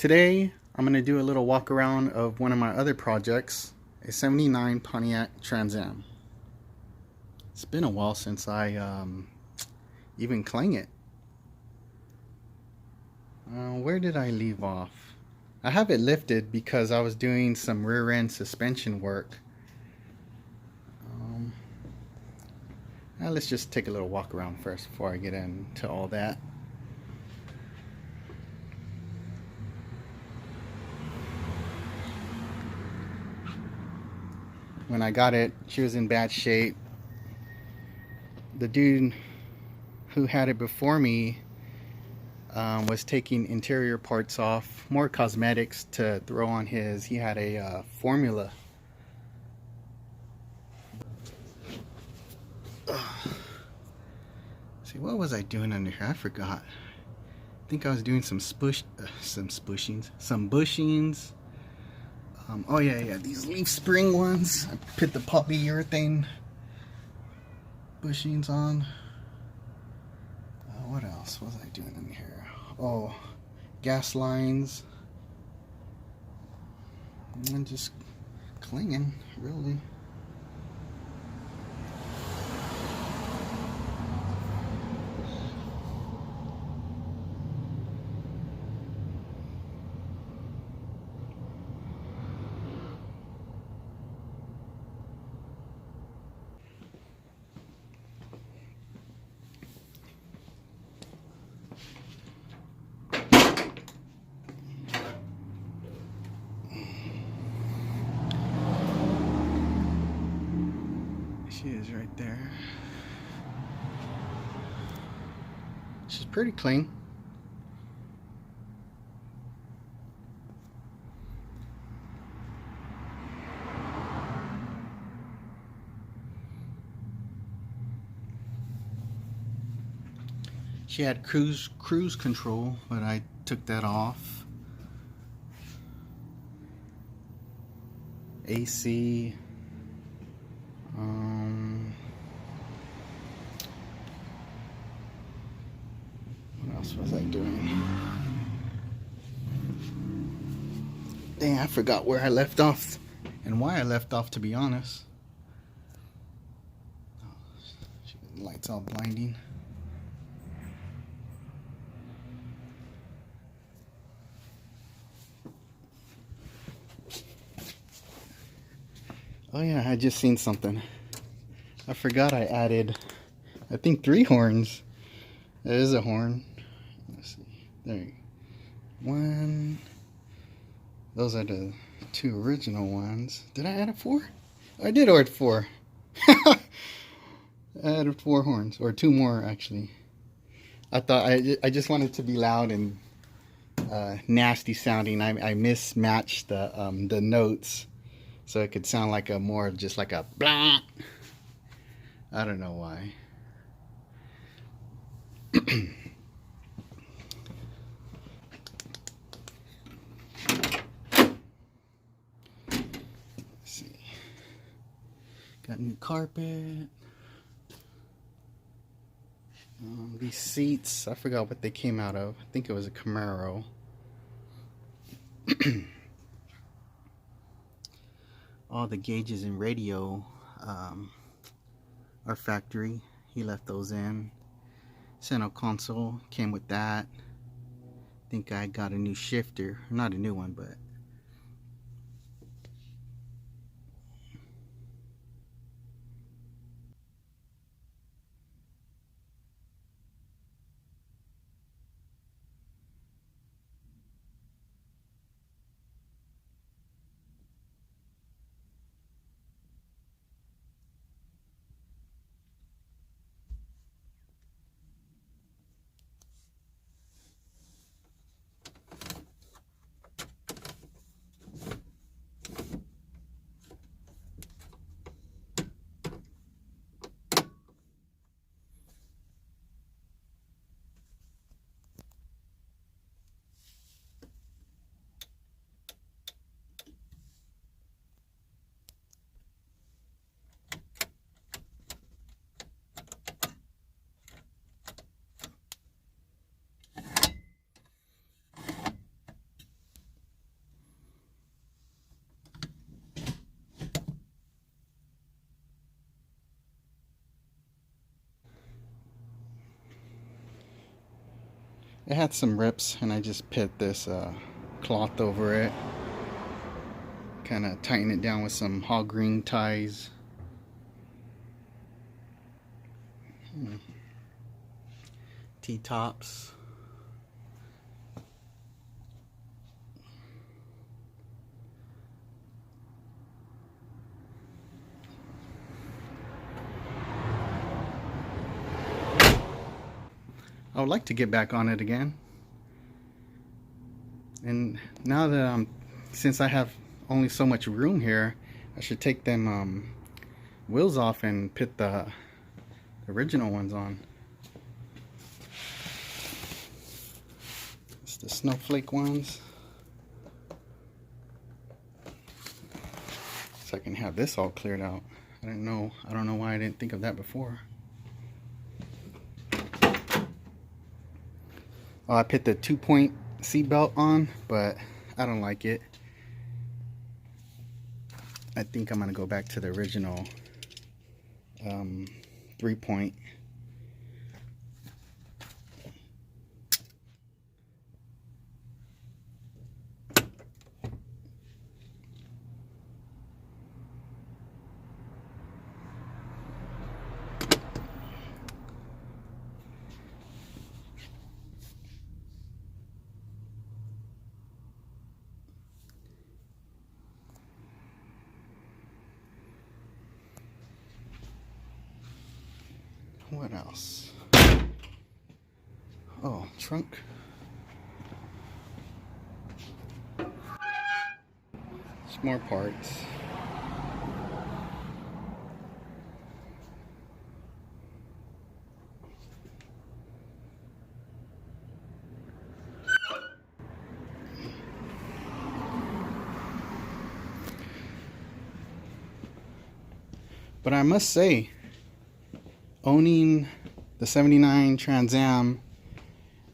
Today, I'm going to do a little walk around of one of my other projects, a 79 Pontiac Trans Am. It's been a while since I even clang it. Where did I leave off? I have it lifted because I was doing some rear end suspension work. Let's just take a little walk around first before I get into all that. When I got it, she was in bad shape. The dude who had it before me was taking interior parts off, more cosmetics to throw on his. He had a formula. See, what was I doing under here? I forgot. I think I was doing some bushings. Oh yeah, these leaf spring ones. I put the polyurethane bushings on. What else was I doing in here? Oh, gas lines. And just clinging, really. She is right there. She's pretty clean. She had cruise control, but I took that off. AC. What else was I doing? Dang, I forgot where I left off and why I left off, to be honest. The light's all blinding. Oh yeah, I just seen something. I forgot I added, I think 3 horns. There is a horn. Let's see. There you go. 1. Those are the 2 original ones. Did I add a 4? I did add 4. I added 4 horns, or 2 more actually. I thought I just wanted to be loud and nasty sounding. I mismatched the notes so it could sound like a more just like a blah. I don't know why. Got new carpet. These seats, I forgot what they came out of. I think it was a Camaro. All the gauges and radio are factory. He left those in. Center console came with that. I think I got a new shifter. Not a new one, but it had some rips, and I just put this cloth over it. Kind of tighten it down with some hog ring ties. T-tops. I would like to get back on it again. And now that since I have only so much room here, I should take them wheels off and put the original ones on. It's the snowflake ones. So I can have this all cleared out. I don't know why I didn't think of that before. Oh, I put the 2-point seat belt on, but I don't like it. I think I'm gonna go back to the original 3-point. What else? Oh, trunk. Some more parts. But I must say, owning the 79 Trans Am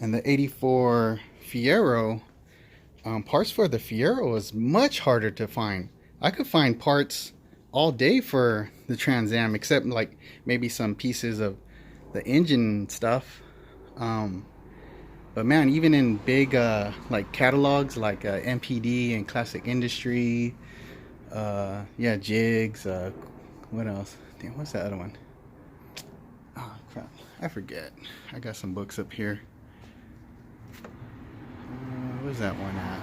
and the 84 Fiero, parts for the Fiero is much harder to find. I could find parts all day for the Trans Am, except like maybe some pieces of the engine stuff. But man, even in big like catalogs like MPD and Classic Industry, yeah, Jigs, what else? Damn, what's that other one? Oh crap, I forget. I got some books up here. Where's that one at?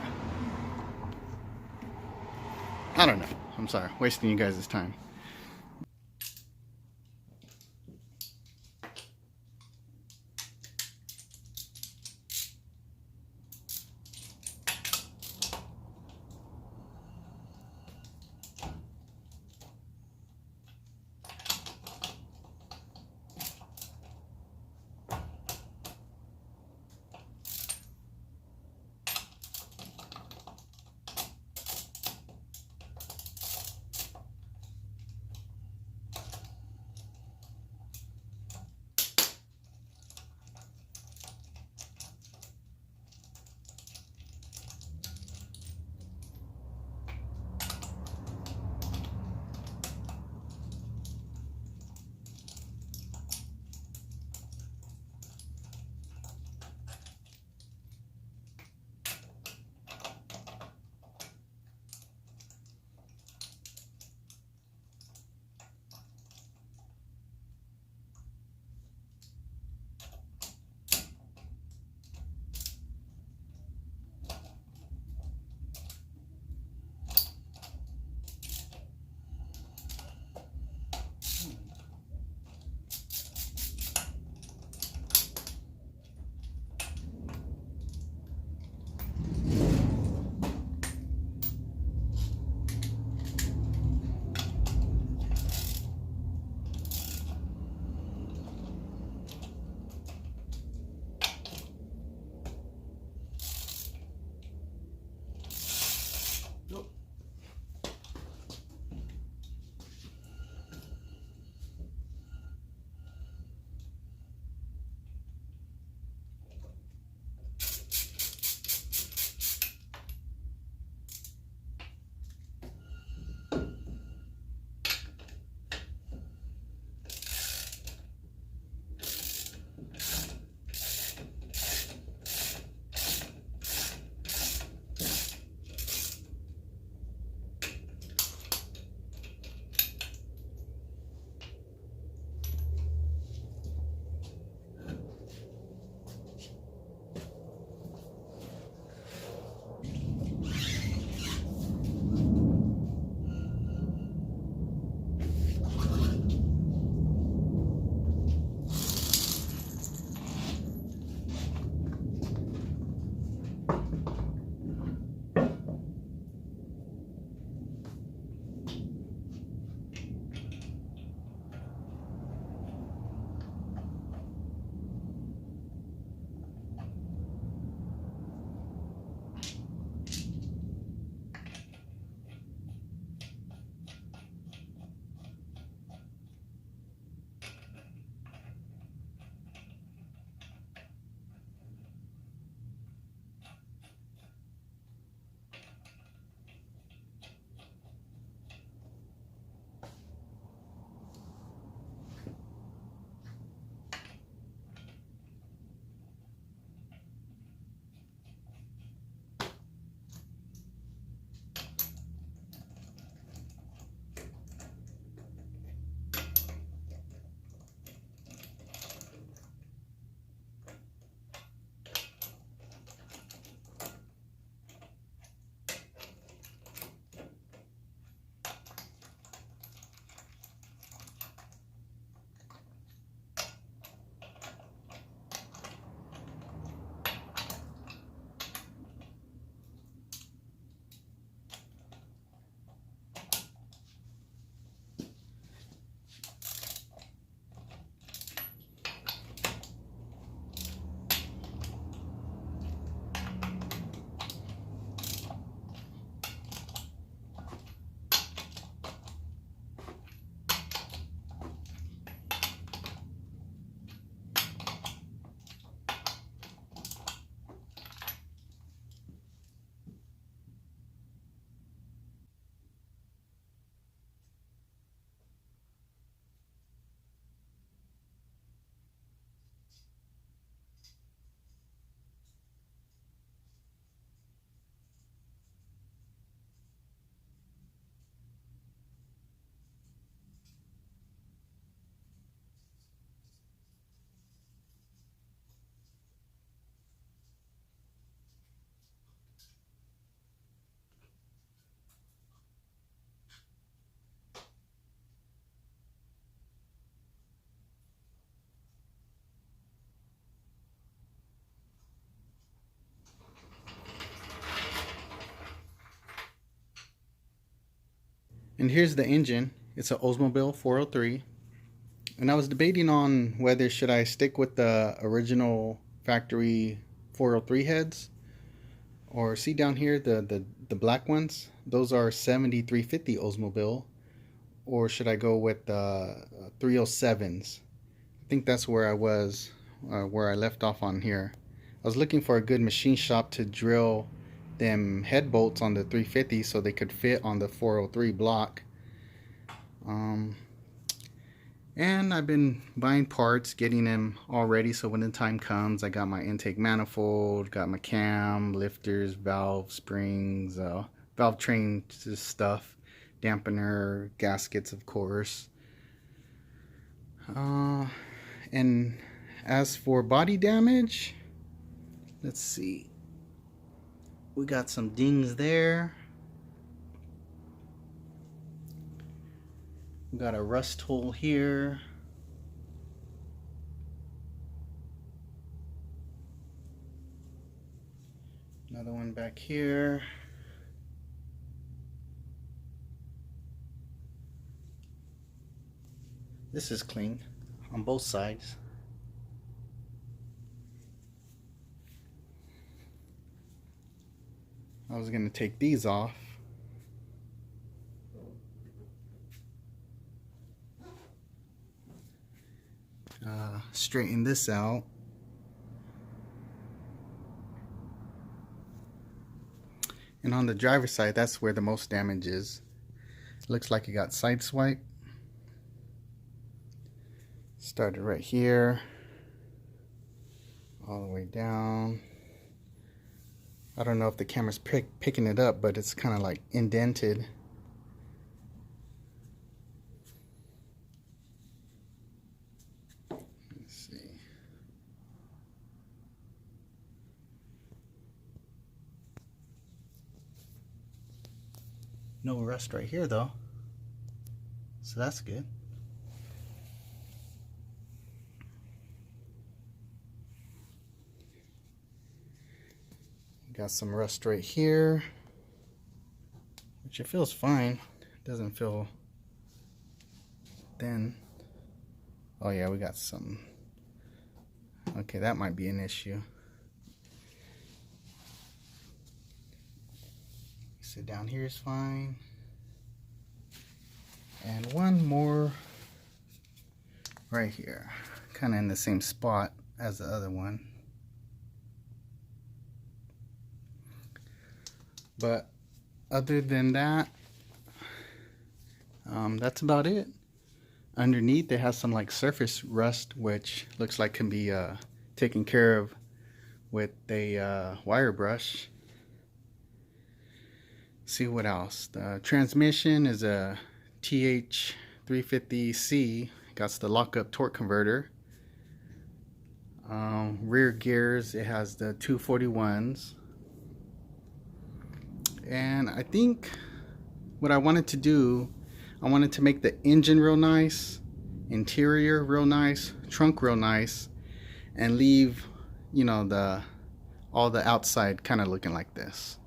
I don't know. I'm sorry, wasting you guys' time. And here's the engine. It's an Oldsmobile 403. And I was debating on whether should I stick with the original factory 403 heads, or see down here the black ones. Those are 7350 Oldsmobile. Or should I go with the 307s? I think that's where I was, where I left off on here. I was looking for a good machine shop to drill them head bolts on the 350 so they could fit on the 403 block. And I've been buying parts, getting them all ready, so when the time comes, I got my intake manifold, got my cam, lifters, valve springs, valve train stuff, dampener, gaskets, of course. And as for body damage, let's see. We got some dings there. We got a rust hole here. Another one back here. This is clean on both sides. I was going to take these off. Straighten this out. And on the driver's side, that's where the most damage is. Looks like it got sideswiped. Started right here, all the way down. I don't know if the camera's picking it up, but it's kind of like indented. Let's see. No rust right here though, so that's good. Got some rust right here, which it feels fine. It doesn't feel thin. Oh yeah, we got some. Okay, that might be an issue. So down here is fine. And one more right here, kind of in the same spot as the other one. But other than that, that's about it. Underneath it has some like surface rust, which looks like can be taken care of with a wire brush. See what else. The transmission is a TH350C. Got the lockup torque converter. Rear gears, it has the 241s. And I think what I wanted to do, I wanted to make the engine real nice, interior real nice, trunk real nice, and leave, you know, all the outside kind of looking like this.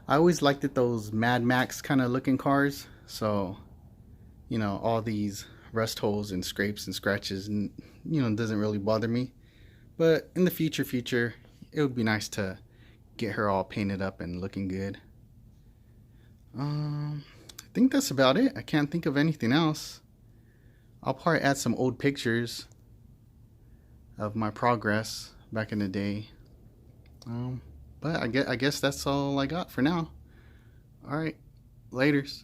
I always liked it, those Mad Max kind of looking cars, so, you know, all these rust holes and scrapes and scratches, and, you know, doesn't really bother me. But in the future, it would be nice to get her all painted up and looking good. I think that's about it. I can't think of anything else. I'll probably add some old pictures of my progress back in the day. But I guess that's all I got for now. Alright, laters.